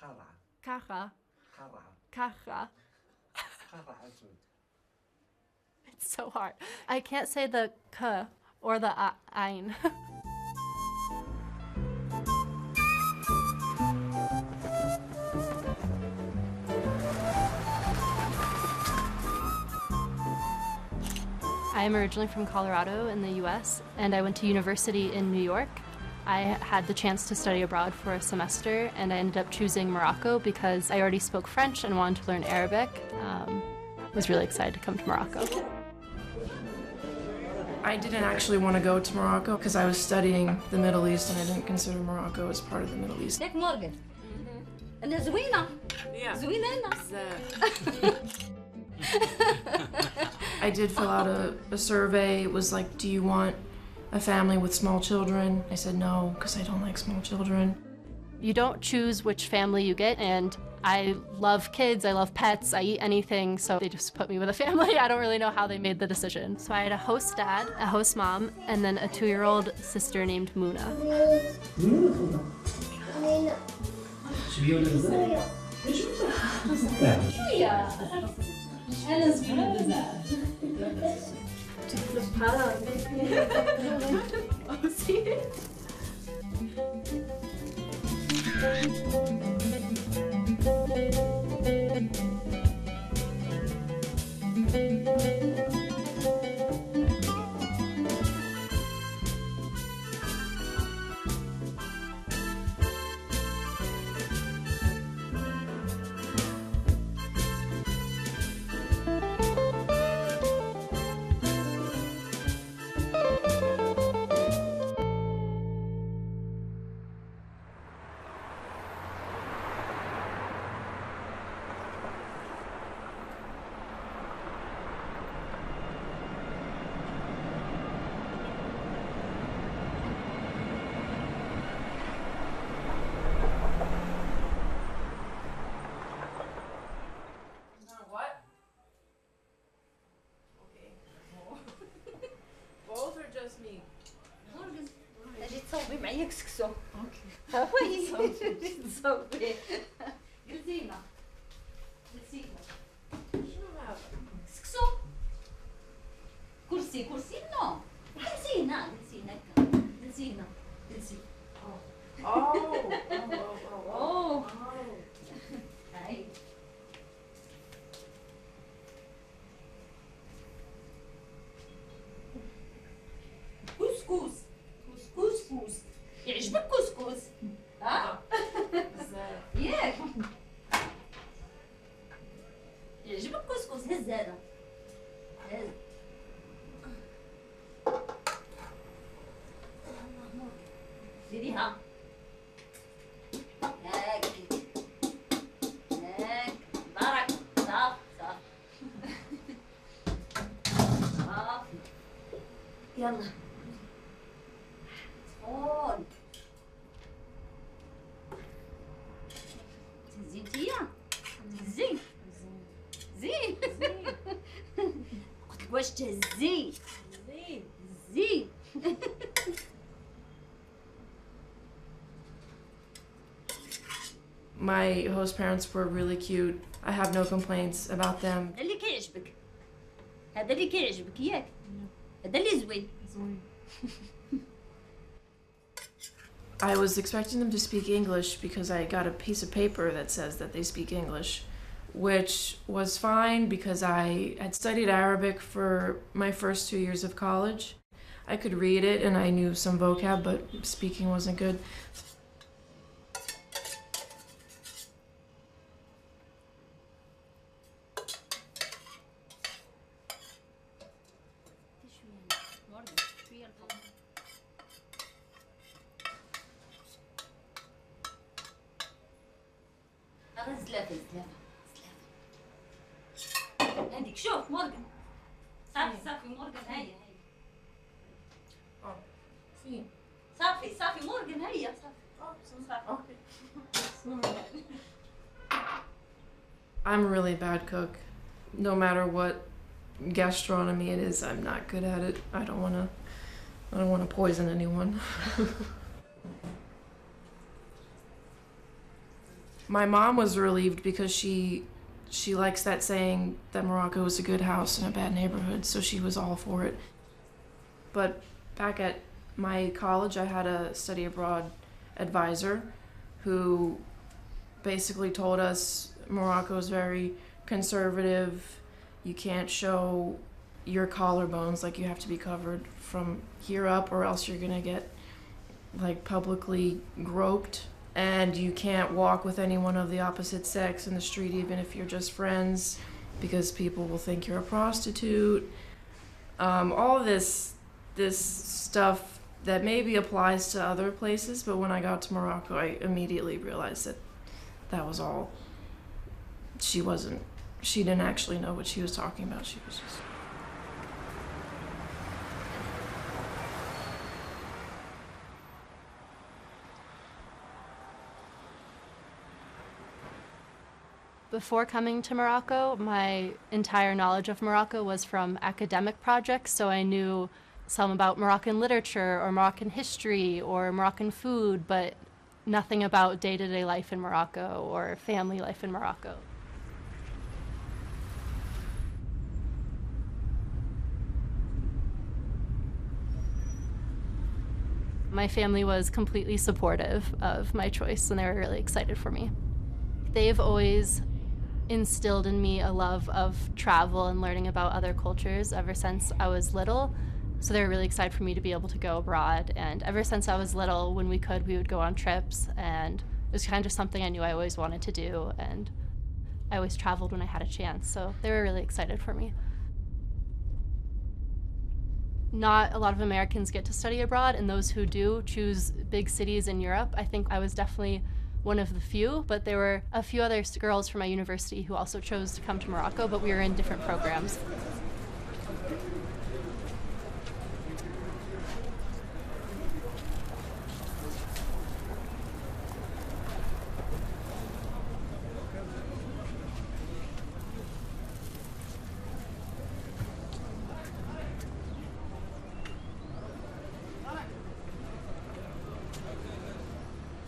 قرعة. كاخا. قرعة. كاخا. قرعة أسود. It's so hard. I can't say the k or the ein. I'm originally from Colorado in the US, and I went to university in New York. I had the chance to study abroad for a semester, and I ended up choosing Morocco because I already spoke French and wanted to learn Arabic. I was really excited to come to Morocco. I didn't actually want to go to Morocco because I was studying the Middle East and I didn't consider Morocco as part of the Middle East. ياك مورغان أنا زوينة زوينة أنا I did fill out a survey. It was like, do you want a family with small children? I said no, because I don't like small children. You don't choose which family you get, and I love kids, I love pets, I eat anything, so they just put me with a family. I don't really know how they made the decision. So I had a host dad, a host mom, and then a 2-year-old sister named Muna. أنا زوينة بزاف أجي تصوبي معايا كسكسو. أوكي. هاي تصوبي. قلتينا. قلتينا. شنو هذا؟ كسكسو. كرسي نو. قلتينا. أوه. هاي. كسكس. يعجبك كسكس؟ ها؟ ياك يعجبك كسكس؟ هز هذا هز ديريها هاك بارك صافي يلا صون زينتيا زين قلت لك واش تهزي زين My host parents were really cute. I have no complaints about them. هذا اللي كيعجبك هذا اللي كيعجبك ياك هذا اللي زوين I was expecting them to speak English because I got a piece of paper that says that they speak English, which was fine because I had studied Arabic for my first 2 years of college. I could read it and I knew some vocab, but speaking wasn't good. زلافة هذيك شوف مورغان صافي مورغان هيا فين؟ صافي مورغان هيا صافي I'm a really bad cook. No matter what gastronomy it is, I'm not good at it. I don't want to poison anyone. My mom was relieved because she likes that saying that Morocco is a good house in a bad neighborhood, so she was all for it. But back at my college, I had a study abroad advisor who basically told us Morocco is very conservative. You can't show your collarbones, like you have to be covered from here up or else you're gonna get like publicly groped. And you can't walk with anyone of the opposite sex in the street, even if you're just friends, because people will think you're a prostitute. All this stuff that maybe applies to other places, but when I got to Morocco, I immediately realized that was all. She didn't actually know what she was talking about. She was just... Before coming to Morocco, my entire knowledge of Morocco was from academic projects, so I knew some about Moroccan literature or Moroccan history or Moroccan food, but nothing about day-to-day life in Morocco or family life in Morocco. My family was completely supportive of my choice, and they were really excited for me. They've always instilled in me a love of travel and learning about other cultures ever since I was little. So they were really excited for me to be able to go abroad. And ever since I was little, when we could, we would go on trips. And it was kind of something I knew I always wanted to do. And I always traveled when I had a chance. So they were really excited for me. Not a lot of Americans get to study abroad, and those who do choose big cities in Europe. I think I was definitely one of the few, but there were a few other girls from my university who also chose to come to Morocco, but we were in different programs.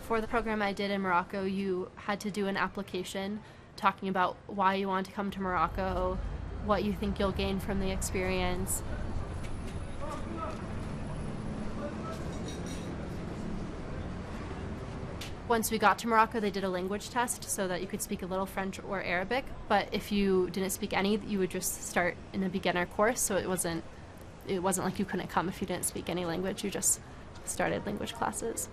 For the program I did in Morocco, you had to do an application talking about why you want to come to Morocco, what you think you'll gain from the experience. Once we got to Morocco, they did a language test so that you could speak a little French or Arabic, but if you didn't speak any, you would just start in a beginner course, so it wasn't like you couldn't come if you didn't speak any language, you just started language classes.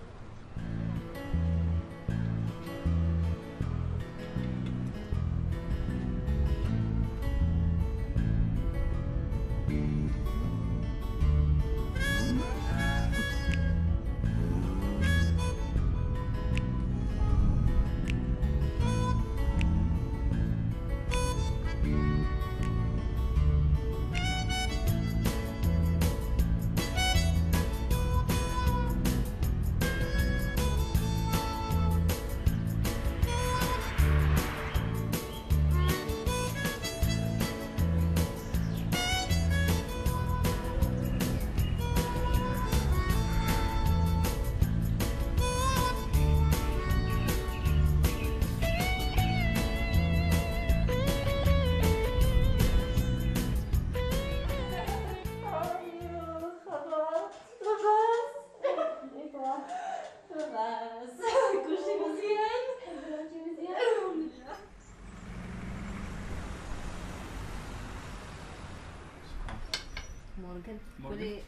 مورغان قولي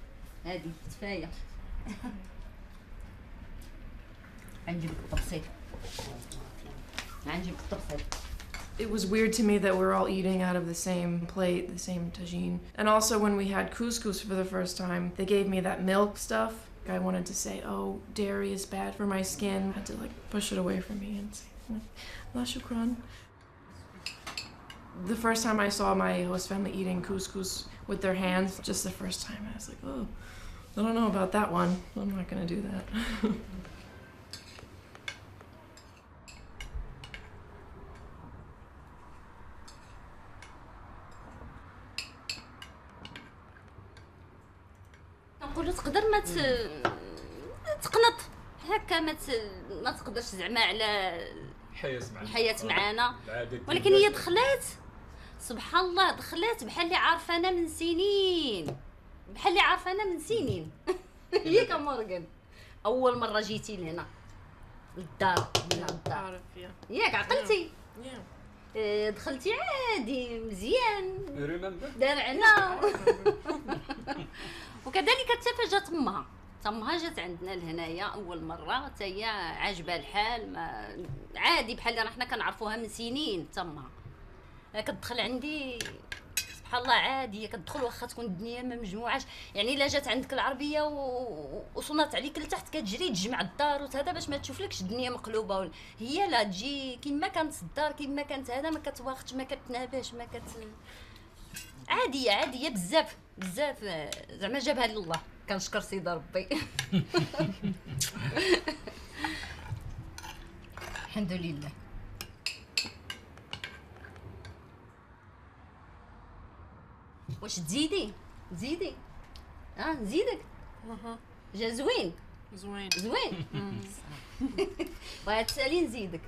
هادي تفاية عنجبك الطبسيل عنجبك الطبسيل. It was weird to me that we're all eating out of the same plate, the same tagine. And also when we had couscous for the first time, they gave me that milk stuff. I wanted to say, oh, dairy is bad for my skin. I had to like push it away from me and say, la shukran. The first time I saw my host family eating couscous with their hands, just the first time, I was like, oh, I don't know about that one. I'm not gonna do that. نقولوا تقدر ما تقنط هكا ما تقدرش زعما على الحياة معانا. ولكن هي دخلات سبحان الله، دخلات بحال اللي عارفانا من سنين، بحال اللي عارفانا من سنين. ياك مورغان اول مره جيتي لهنا للدار، من الدار ياك عقلتي دخلتي عادي مزيان دارعنا. وكذلك حتى جات تمها جات عندنا لهنايا اول مره، حتى هي عاجبها الحال، ما عادي بحال اللي حنا كنعرفوها من سنين. تمها كتدخل عندي سبحان الله عاديه، كتدخل واخا تكون الدنيا ما مجموعاش. يعني الا جات عندك العربيه وصنات عليك لتحت كتجري تجمع الدار وهذا باش ما تشوفلكش الدنيا مقلوبه. هي لا تجي كيما كانت الدار كيما كانت، هذا ما كتواخدش ما كتناباش ما عاديه بزاف زعما جابها لله، كنشكر سيدي ربي. الحمد لله. واش تزيدي نزيدك؟ جا زوين وغتسالي نزيدك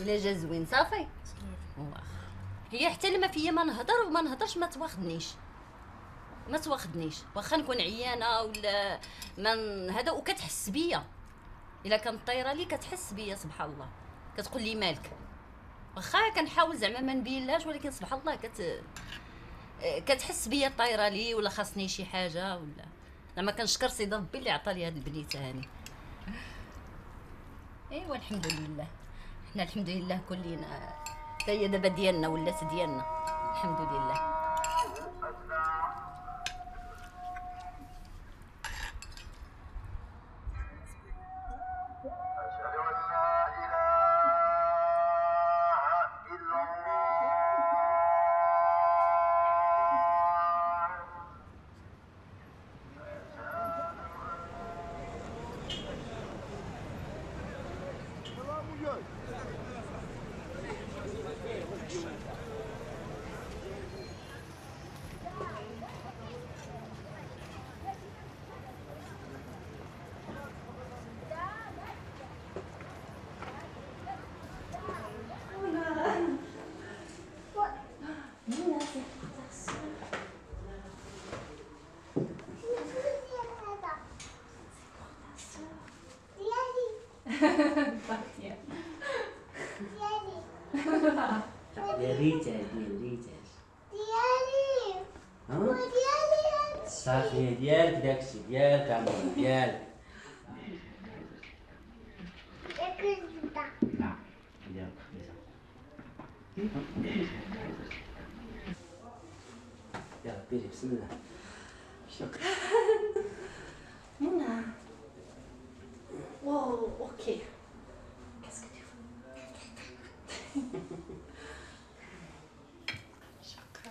الا جا زوين صافي. هي حتى لما فيا ما نهضر وما نهضرش ما تواخدنيش واخا نكون عيانه ولا ما هذا، وكتحس بيا الا كانت طايره لي كتحس بيا سبحان الله، كتقول لي مالك. واخا كنحاول زعما ما نبينلهاش، ولكن سبحان الله كتحس بيا طايره لي ولا خاصني شي حاجه ولا زعما. كنشكر سيدي ربي اللي عطاني هاد البنيته هاني. ايوا الحمد لله، حنا الحمد لله كلنا حتى هي دابا ديالنا ولات ديالنا الحمد لله. صافي ديالك داكشي ديالك عمرو ديالك. لا ديالك يلا بيري بسم الله. شكرا منى. واو اوكي. Qu'est-ce que tu fais? شكرا.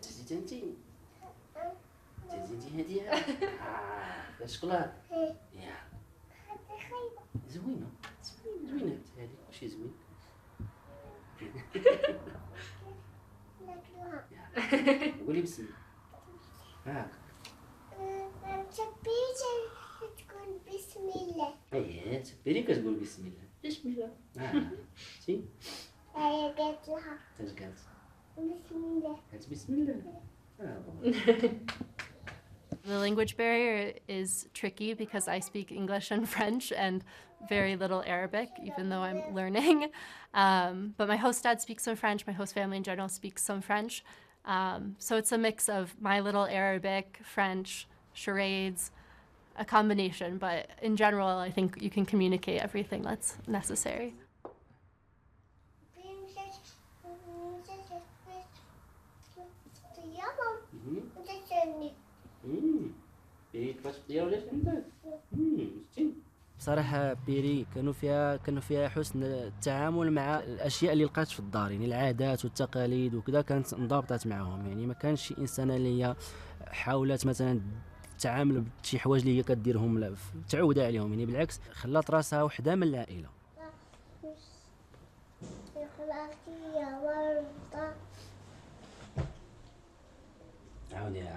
تزيدي هدية. الشوكولاتة. يا زوينة هذه ماشي زوين. قولي بسم الله. هاك. تقول بسم الله. ايه تبيري كتقول بسم الله. شتي؟ هي قالت لها. اش قالت؟ بسم الله. قالت بسم الله. The language barrier is tricky because I speak English and French and very little Arabic, even though I'm learning. But my host dad speaks some French, my host family in general speaks some French. So it's a mix of my little Arabic, French, charades, a combination. But in general, I think you can communicate everything that's necessary. بصراحة بيري كانوا فيها حسن التعامل مع الأشياء اللي لقات في الدار، يعني العادات والتقاليد وكذا كانت انضبطت معهم. يعني ما كانش شي إنسانة اللي هي حاولت مثلا تعامل بشي حوايج اللي هي كديرهم تعودة عليهم، يعني بالعكس خلات راسها وحدة من العائلة. عاودي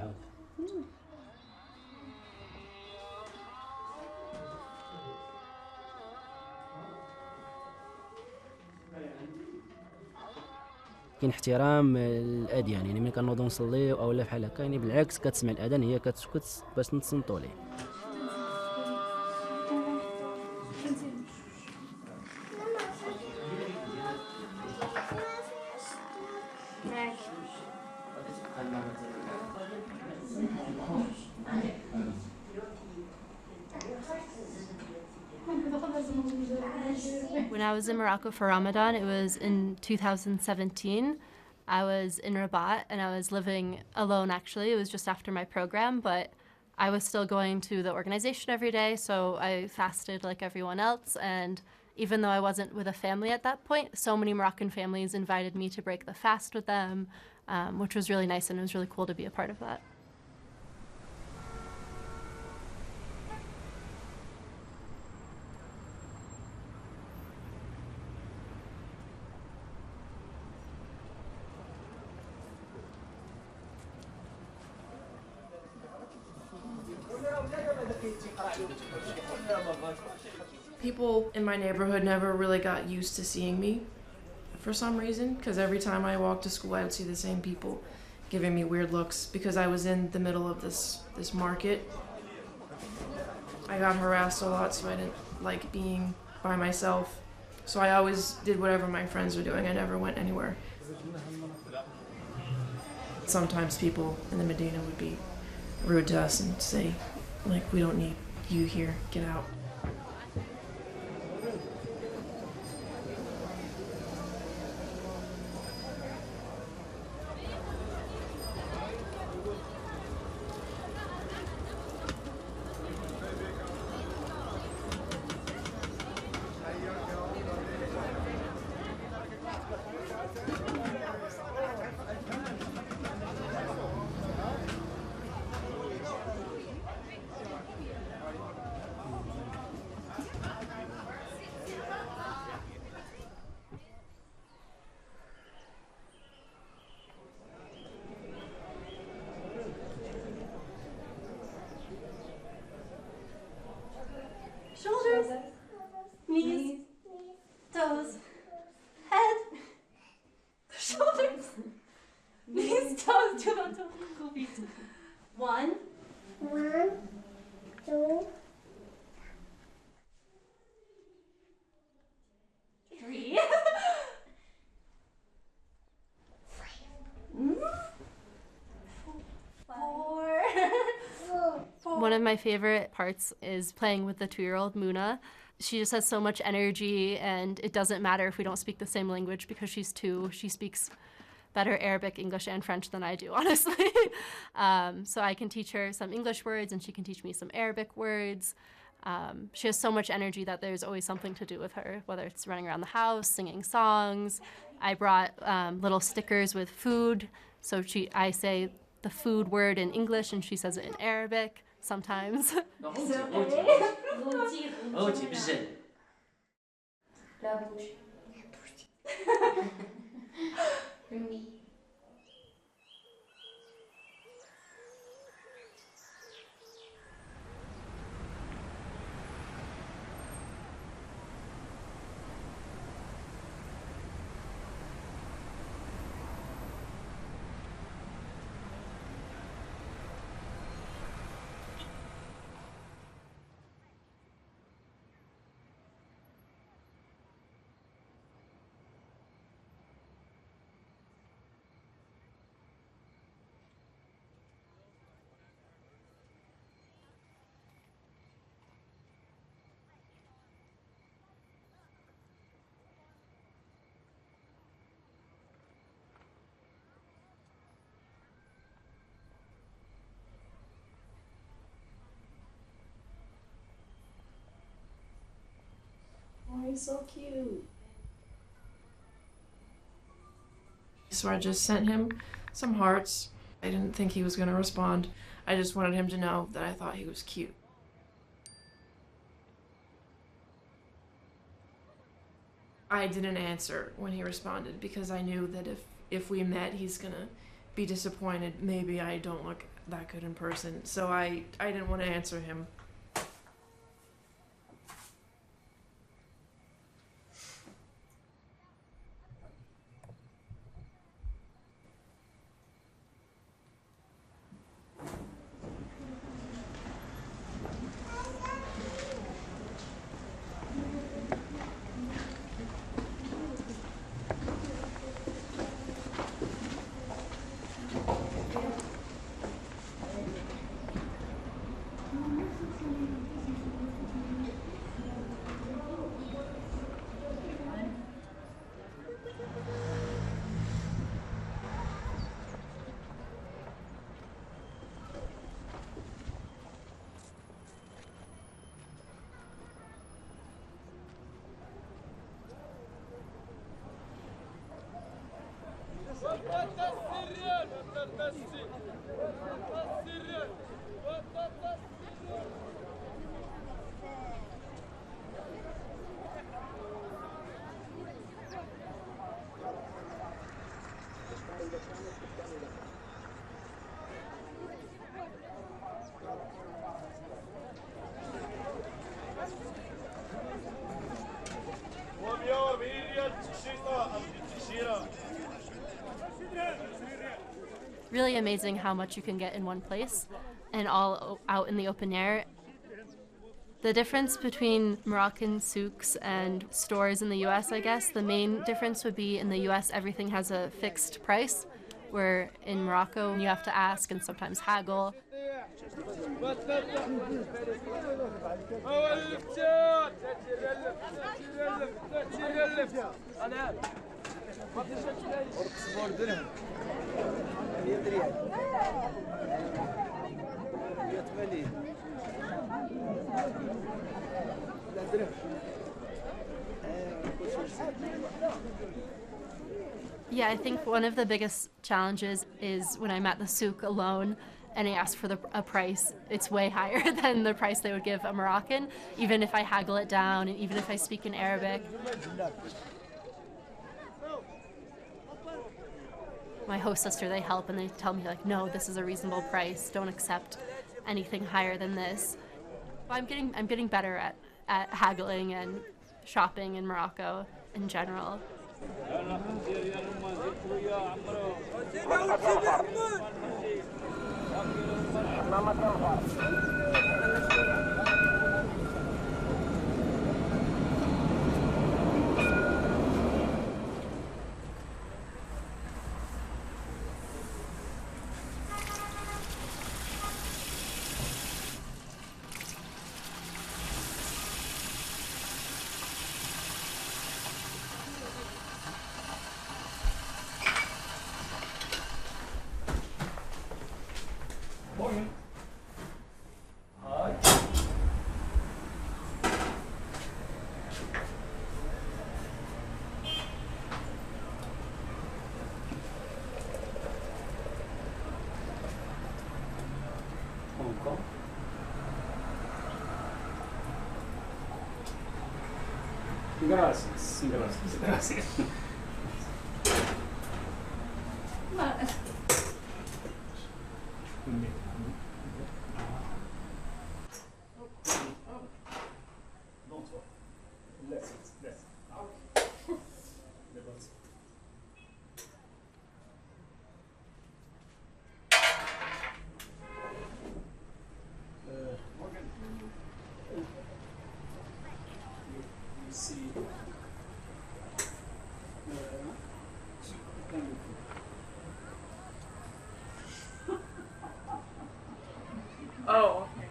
كاين احترام للاديان، يعني ملي كنوضوا نصليو او لا بحال هكا، يعني بالعكس كتسمع الاذان هي كتسكت باش نتصنتوا ليه. When I was in Morocco for Ramadan, it was in 2017. I was in Rabat and I was living alone actually. It was just after my program, but I was still going to the organization every day, so I fasted like everyone else. And even though I wasn't with a family at that point, so many Moroccan families invited me to break the fast with them, which was really nice, and it was really cool to be a part of that. People in my neighborhood never really got used to seeing me for some reason, because every time I walked to school I would see the same people giving me weird looks because I was in the middle of this market. I got harassed a lot, so I didn't like being by myself. So I always did whatever my friends were doing. I never went anywhere. Sometimes people in the Medina would be rude to us and say, like, we don't need you here, get out. Shoulders, knees, toes, head, shoulders, knees, toes, do not go feet. 1, 1, 2, 3, 4. One of my favorite parts is playing with the 2-year-old Muna. She just has so much energy, and it doesn't matter if we don't speak the same language because she's 2. She speaks better Arabic, English, and French than I do, honestly. So I can teach her some English words, and she can teach me some Arabic words. She has so much energy that there's always something to do with her, whether it's running around the house, singing songs. I brought little stickers with food, so I say the food word in English, and she says it in Arabic sometimes. La bouche. Oui. Oh, he's so cute. So I just sent him some hearts. I didn't think he was going to respond. I just wanted him to know that I thought he was cute. I didn't answer when he responded because I knew that if we met, he's going to be disappointed. Maybe I don't look that good in person. So I didn't want to answer him. Really amazing how much you can get in one place and all out in the open air. The difference between Moroccan souks and stores in the US, I guess, the main difference would be in the US everything has a fixed price, where in Morocco you have to ask and sometimes haggle. Yeah, I think one of the biggest challenges is when I'm at the souk alone and I ask for a price, it's way higher than the price they would give a Moroccan, even if I haggle it down and even if I speak in Arabic. My host sister, they help and they tell me, like, no, this is a reasonable price, don't accept anything higher than this. I'm getting better at haggling and shopping in Morocco in general. Gracias, gracias, gracias. Oh, okay.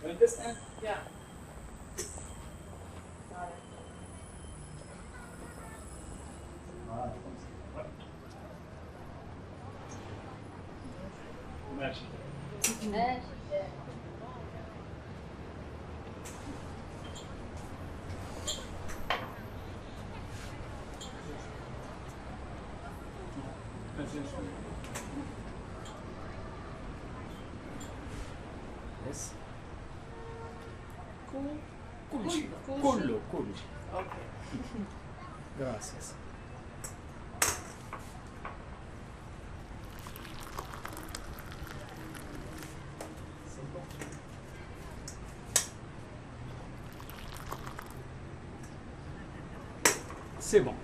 You understand? Yeah. ماشي. Yes. كل شيء كله كل شيء. Okay. Gracias. C'est bon.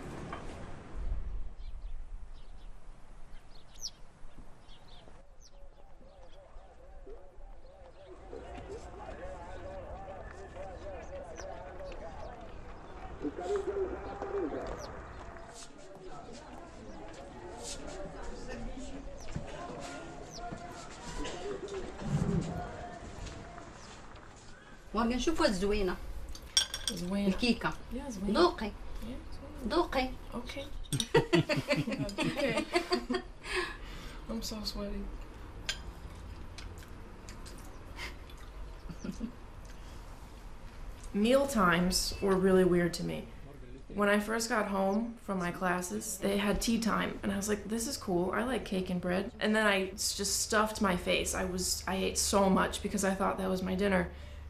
مورغان شوفوا الزوينة زوين. الكيكة Yeah, زوين. ذوقي Yeah, زوين. ذوقي. Okay. Okay. I'm so sweaty. Meal times were really weird to me When I first got home from my classes, they had tea time, and I was like, this is cool, I like cake and bread. And then I just stuffed my face. I ate so much because I thought that was my dinner.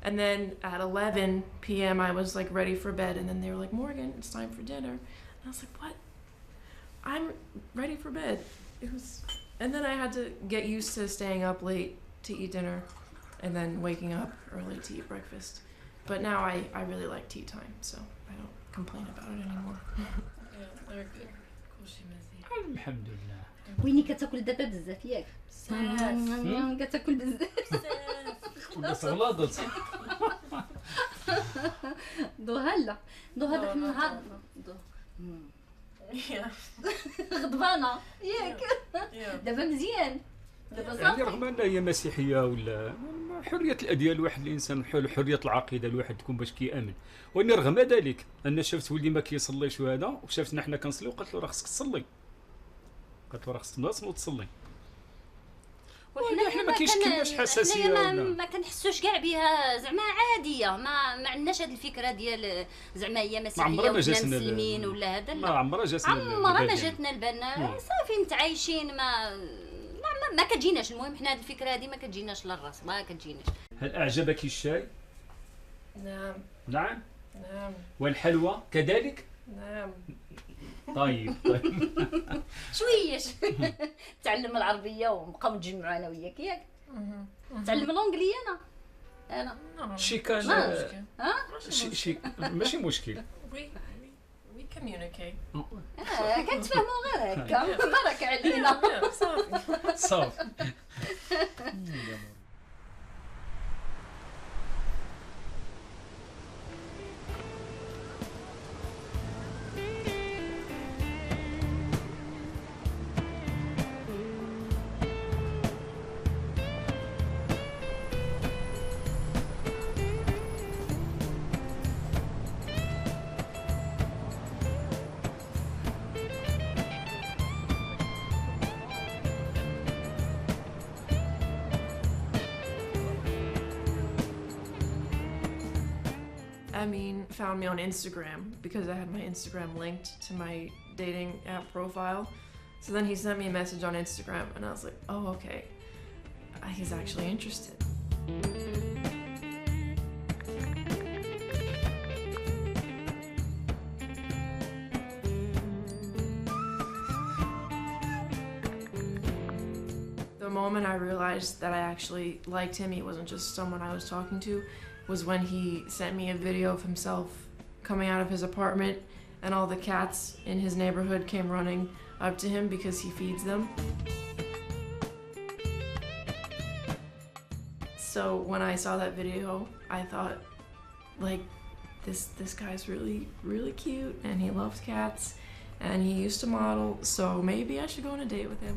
And then at 11 p.m. I was like ready for bed, and then they were like, Morgan, it's time for dinner. And I was like, what? I'm ready for bed. And then I had to get used to staying up late to eat dinner, and then waking up early to eat breakfast. But now I really like tea time, so I don't complain about it anymore. Yeah, they're good. الحمد لله. ويني كتاكل دابا بزاف ياك؟ كتاكل بزاف. بس غلطت. دو هلا هذاك النهار غضبانة ياك. دابا مزيان. يعني رغم أن هي مسيحية ولا حرية الأديان واحد الإنسان حرية العقيدة الواحد تكون باش كيأمن، وإني رغم ذلك أن شفت ولدي ما كيصليش وهذا، وشافتنا حنا كنصليو وقالت له راه خصك تصلي، قالت له راه خصك تنوض تصلي. وحنا ما كاينش كيفاش حساسية ما كنحسوش كاع بها، زعما عادية، ما عندناش هاد الفكرة ديال زعما هي مسيحية ولا مسلمين ولا هذا، ما عمرها جاتنا البال، صافي متعايشين ما كتجيناش. المهم حنا هاد الفكره هادي ما كتجيناش للراس، ما كتجيناش. هل اعجبك الشاي؟ نعم. نعم. نعم. والحلوى كذلك؟ نعم. طيب. شويه تعلم العربيه ونبقاو نتجمعوا انا وياك ياك. تعلم الانجليه انا شي كان شي ماشي مشكل. We communicate. كنتفاهموا غير هكا، بارك علينا. صافي. Amin found me on Instagram because I had my Instagram linked to my dating app profile. So then he sent me a message on Instagram, and I was like, oh, okay. He's actually interested. The moment I realized that I actually liked him, he wasn't just someone I was talking to, was when he sent me a video of himself coming out of his apartment, and all the cats in his neighborhood came running up to him because he feeds them. So when I saw that video, I thought, like, this guy's really cute, and he loves cats, and he used to model, so maybe I should go on a date with him.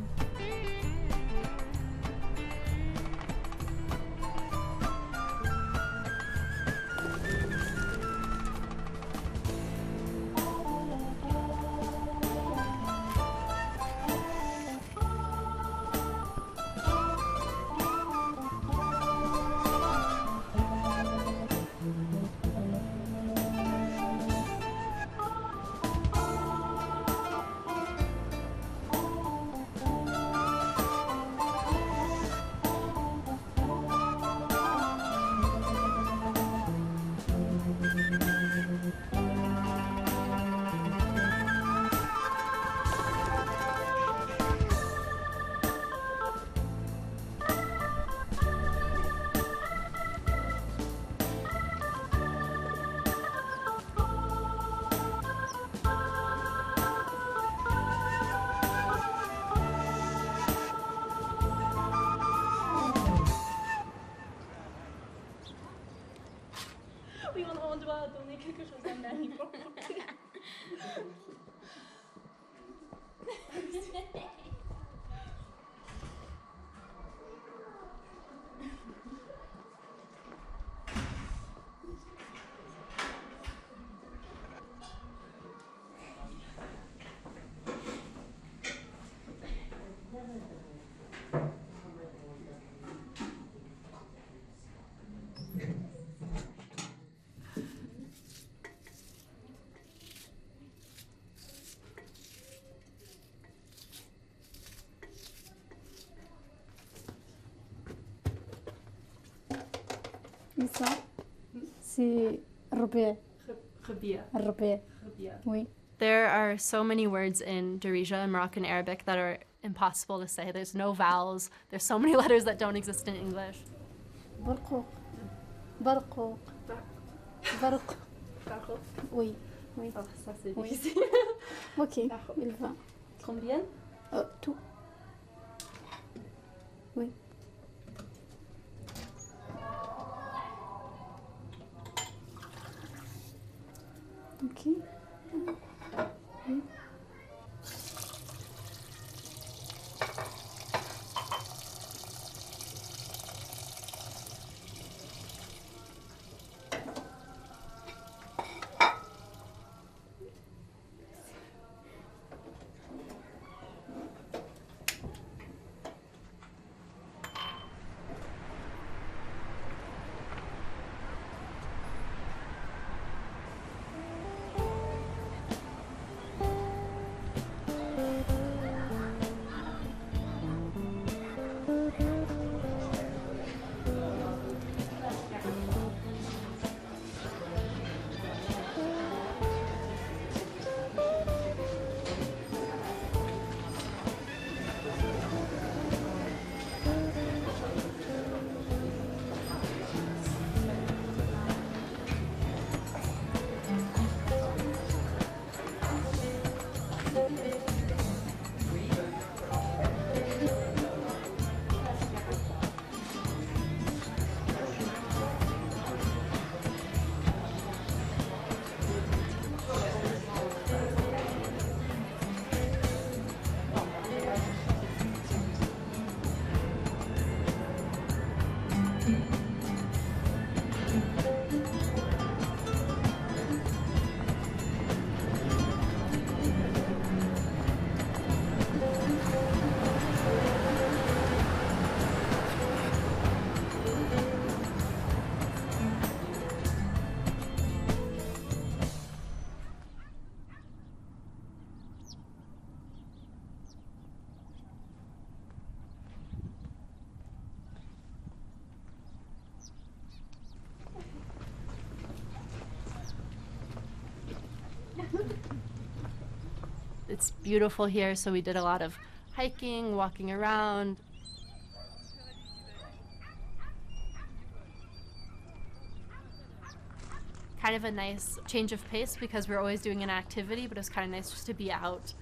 ça, c'est الربيع. الربيع. Oui. There are so many words in Darija and Moroccan Arabic that are impossible to say. There's no vowels. There's so many letters that don't exist in English. برقوق. برقوق. برق. Oui. Oui. Oh, ça c'est Oui. difficile. Ok, il va. Combien? Tout. Oui. Ok. Oui. It's beautiful here, so we did a lot of hiking, walking around. Kind of a nice change of pace because we're always doing an activity, but it's kind of nice just to be out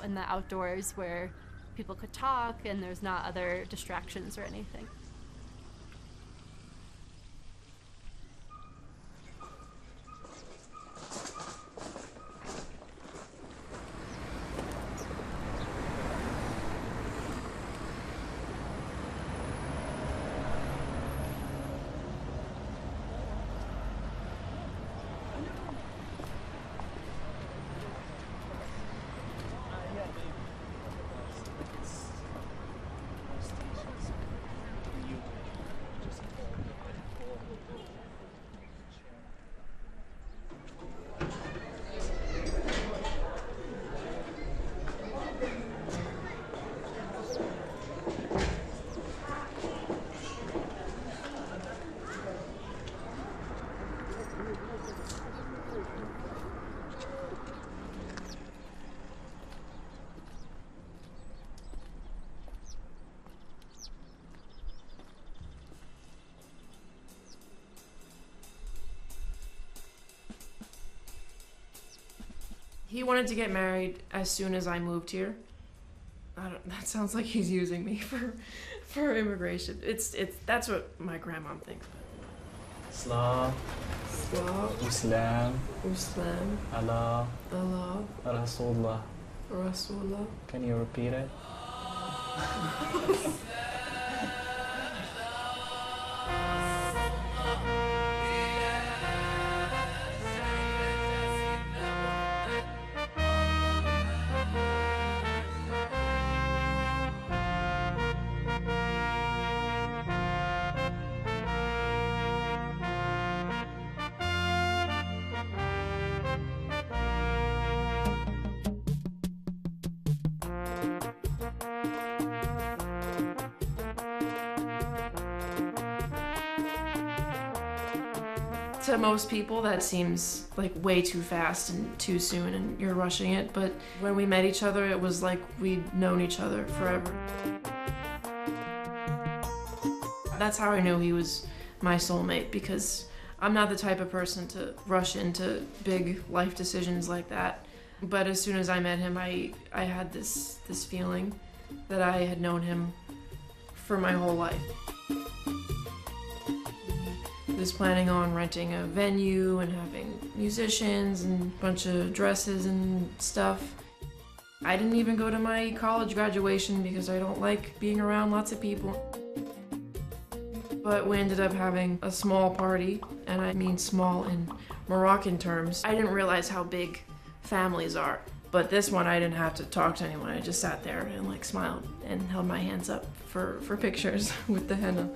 in the outdoors where people could talk and there's not other distractions or anything. He wanted to get married as soon as I moved here. That sounds like he's using me for immigration. That's what my grandma thinks. Islam. Islam. Islam. Allah. Allah. Rasulullah. Rasulullah. Can you repeat it? To most people, that seems like way too fast and too soon and you're rushing it, but when we met each other, it was like we'd known each other forever. That's how I knew he was my soulmate, because I'm not the type of person to rush into big life decisions like that. But as soon as I met him, I had this feeling that I had known him for my whole life. He was planning on renting a venue and having musicians and a bunch of dresses and stuff. I didn't even go to my college graduation because I don't like being around lots of people. But we ended up having a small party, and I mean small in Moroccan terms. I didn't realize how big families are, but this one I didn't have to talk to anyone. I just sat there and like smiled and held my hands up for pictures with the henna.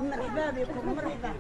مرحبا بكم مرحبا.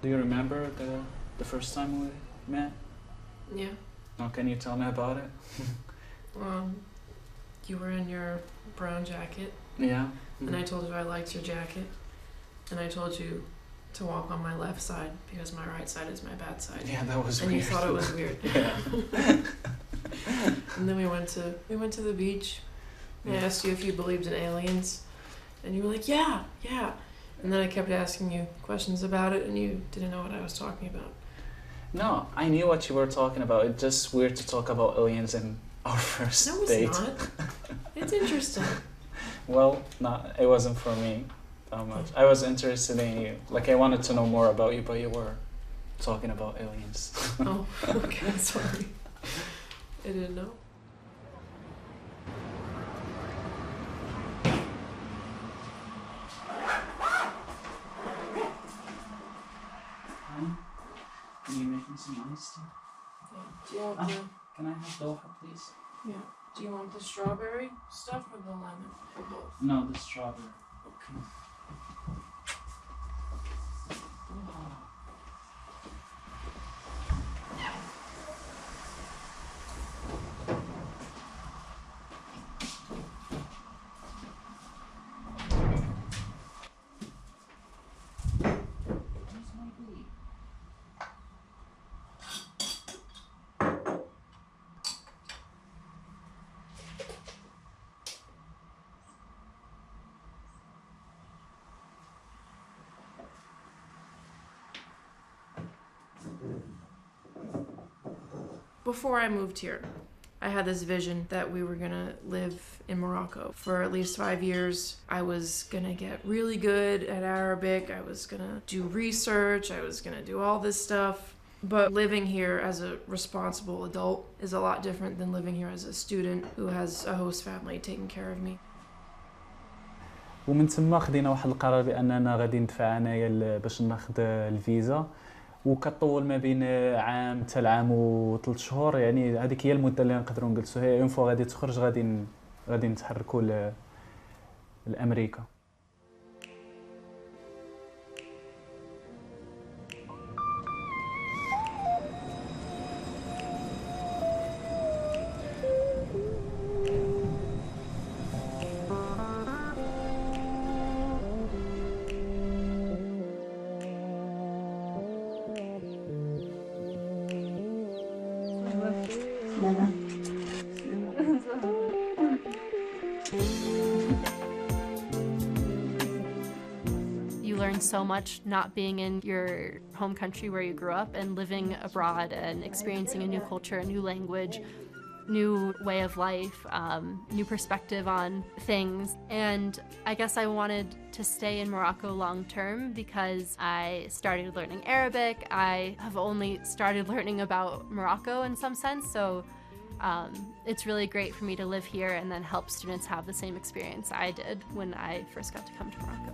Do you remember the The first time we met? Yeah. Oh, can you tell me about it? You were in your brown jacket, Yeah. and I told you I liked your jacket, and I told you to walk on my left side because my right side is my bad side. Yeah, that was And weird. you thought it was weird. Yeah. And then we went to the beach. And I asked you if you believed in aliens, and you were like, yeah. And then I kept asking you questions about it, and you didn't know what I was talking about. No, I knew what you were talking about. It's just weird to talk about aliens in our first No, it's date. not. It's interesting. Well, it wasn't for me that much. I was interested in you. Like, I wanted to know more about you, but you were talking about aliens. Oh, okay, sorry. I didn't know. Can you make me some iced tea? Do you want the Can I have Doha, please? yeah? Do you want the strawberry stuff or the lemon? Or both? No, the strawberry. Okay. Before I moved here, I had this vision that we were gonna live in Morocco for at least 5 years. I was gonna get really good at Arabic. I was gonna do research. I was gonna do all this stuff. But living here as a responsible adult is a lot different than living here as a student who has a host family taking care of me. ومن تما خدينا واحد القرار باننا غادي ندفع انايا باش ناخذ الفيزا، وكطول ما بين عام حتى العام و3 شهور. يعني هذيك هي المده اللي نقدروا نجلسوا هي. اون فوا غادي تخرج غادي نتحركوا لامريكا. You learn so much not being in your home country where you grew up and living abroad and experiencing a new culture, a new language, new way of life, new perspective on things. And I guess I wanted to stay in Morocco long term because I started learning Arabic. I have only started learning about Morocco in some sense, so it's really great for me to live here and then help students have the same experience I did when I first got to come to Morocco.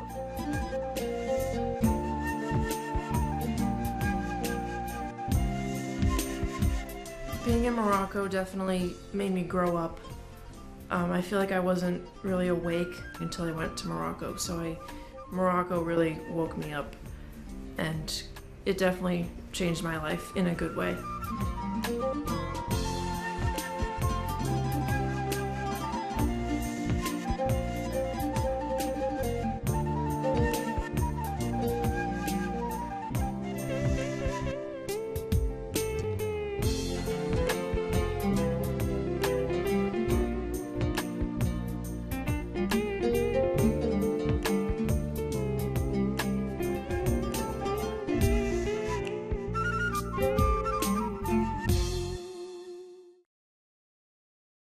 Being in Morocco definitely made me grow up. I feel like I wasn't really awake until I went to Morocco, so Morocco really woke me up, and it definitely changed my life in a good way.